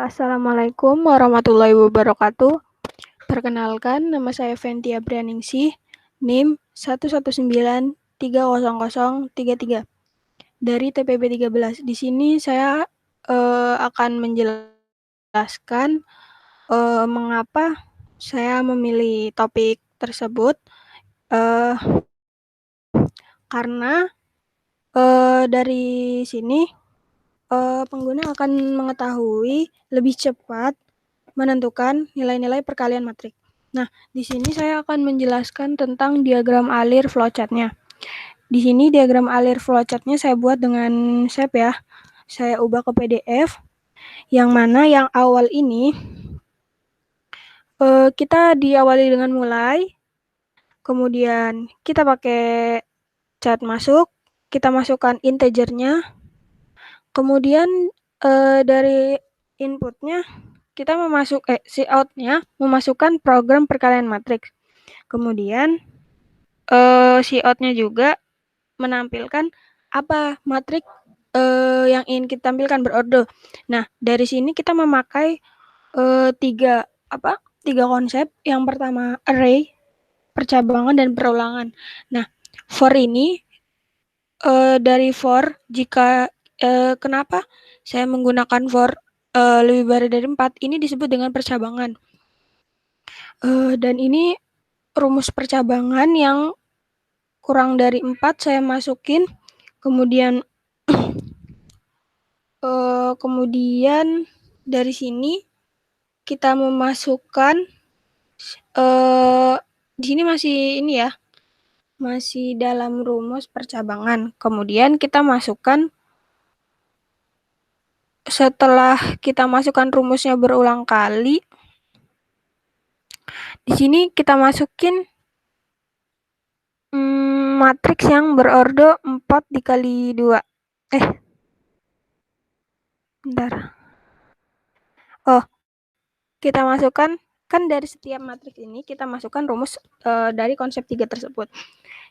Assalamualaikum warahmatullahi wabarakatuh. Perkenalkan, nama saya Ventia Brianingsih, NIM 119300333 dari TPB 13. Di sini saya akan menjelaskan mengapa saya memilih topik tersebut, karena dari sini pengguna akan mengetahui lebih cepat menentukan nilai-nilai perkalian matrik. Nah, di sini saya akan menjelaskan tentang diagram alir flowchart-nya. Di sini diagram alir flowchart-nya saya buat dengan shape ya. Saya ubah ke PDF, yang mana yang awal ini kita diawali dengan mulai, kemudian kita pakai cat masuk, kita masukkan integernya, kemudian dari inputnya kita si outnya memasukkan program perkalian matriks. Kemudian si outnya juga menampilkan apa matrik yang ingin kita tampilkan berordo. Nah, dari sini kita memakai tiga konsep. Yang pertama array, percabangan, dan perulangan. Nah, for ini dari for, jika kenapa saya menggunakan for lebih dari 4, ini disebut dengan percabangan. Dan ini rumus percabangan yang kurang dari 4 saya masukin, kemudian kemudian dari sini kita memasukkan di sini masih ini ya, masih dalam rumus percabangan. Kemudian kita masukkan, setelah kita masukkan rumusnya berulang kali, di sini kita masukin matriks yang berordo 4 dikali 2. Bentar. Kita masukkan, kan dari setiap matriks ini kita masukkan rumus dari konsep 3 tersebut.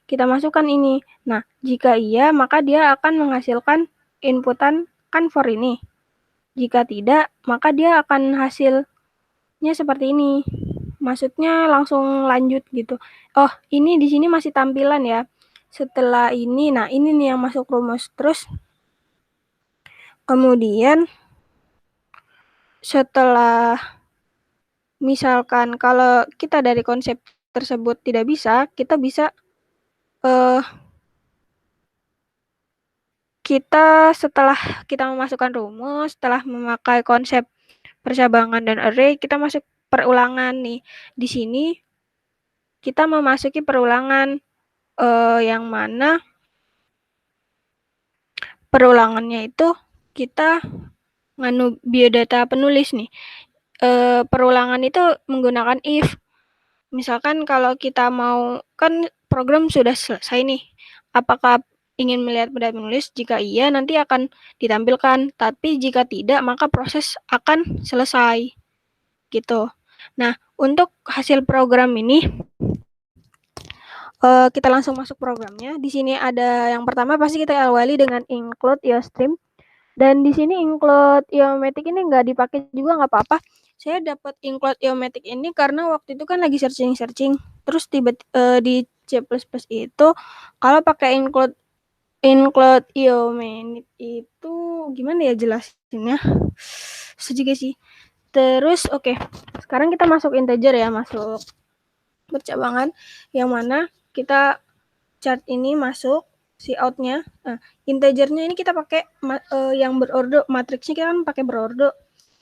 Kita masukkan ini. Nah, jika iya, maka dia akan menghasilkan inputan kan for ini. Jika tidak, maka dia akan hasilnya seperti ini. Maksudnya langsung lanjut gitu. Oh, ini di sini masih tampilan ya. Setelah ini, nah ini nih yang masuk rumus. Terus kemudian setelah misalkan kalau kita dari konsep tersebut tidak bisa, kita bisa setelah kita memasukkan rumus, setelah memakai konsep percabangan dan array, kita masuk perulangan nih. Di sini kita memasuki perulangan yang mana perulangannya itu kita nganu biodata penulis nih. Perulangan itu menggunakan if. Misalkan kalau kita mau, kan program sudah selesai nih, apakah ingin melihat benda penulis? Jika iya, nanti akan ditampilkan, tapi jika tidak, maka proses akan selesai gitu. Nah, untuk hasil program ini kita langsung masuk programnya. Di sini ada yang pertama, pasti kita awali dengan include iostream. Dan di sini include iomatic ini nggak dipakai juga nggak apa-apa. Saya dapat include iomatic ini karena waktu itu kan lagi searching, terus di C++ itu kalau pakai include iomatic itu gimana ya jelasinnya? Susah juga sih. Terus oke. Sekarang kita masuk integer ya, masuk percabangan, yang mana kita chart ini masuk si outnya. Nah, integernya ini kita pakai yang berordo, matriksnya kita kan pakai berordo.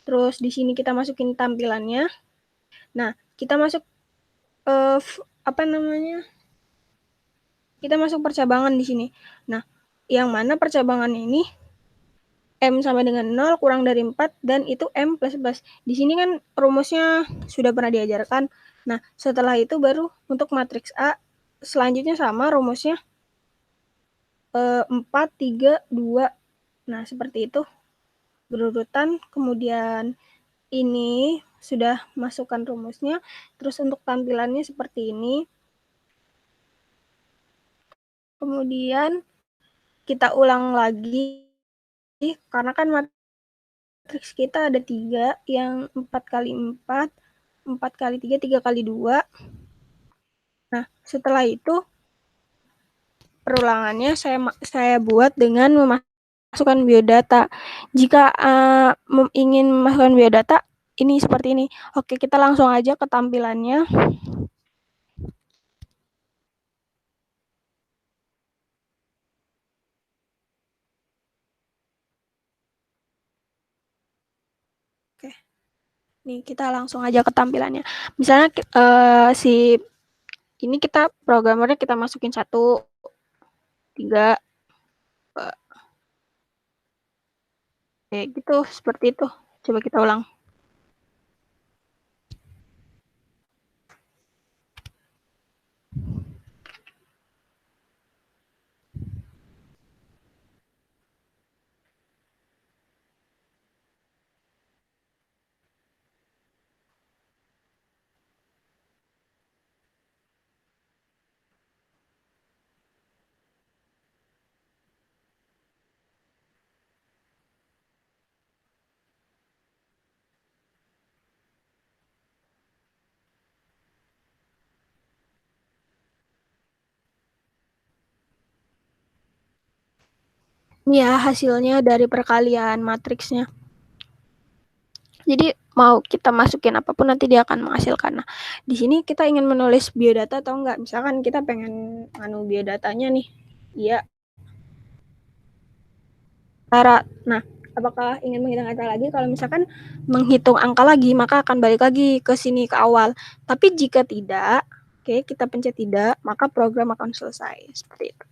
Terus di sini kita masukin tampilannya. Nah, kita masuk kita masuk percabangan di sini. Nah, yang mana percabangan ini M sama dengan 0 kurang dari 4 dan itu M plus plus. Di sini kan rumusnya sudah pernah diajarkan. Nah, setelah itu baru untuk matriks A selanjutnya sama rumusnya 4, 3, 2. Nah, seperti itu berurutan. Kemudian ini sudah masukkan rumusnya. Terus untuk tampilannya seperti ini. Kemudian kita ulang lagi karena kan matriks kita ada 3, yang 4 kali 4, 4 kali 3, 3 kali 2. Nah, setelah itu perulangannya saya buat dengan memasukkan biodata. Jika ingin memasukkan biodata, ini seperti ini. Oke, kita langsung aja ke tampilannya. Oke, nih kita langsung aja ke tampilannya. Misalnya ini kita programmernya kita masukin 1, 3, kayak gitu, seperti itu. Coba kita ulang. Ya, hasilnya dari perkalian matriksnya. Jadi mau kita masukin apapun nanti dia akan menghasilkan. Nah, di sini kita ingin menulis biodata atau enggak. Misalkan kita pengen biodatanya nih. Iya. Nah, apakah ingin menghitung angka lagi? Kalau misalkan menghitung angka lagi, maka akan balik lagi ke sini ke awal. Tapi jika tidak, oke, kita pencet tidak, maka program akan selesai. Seperti itu.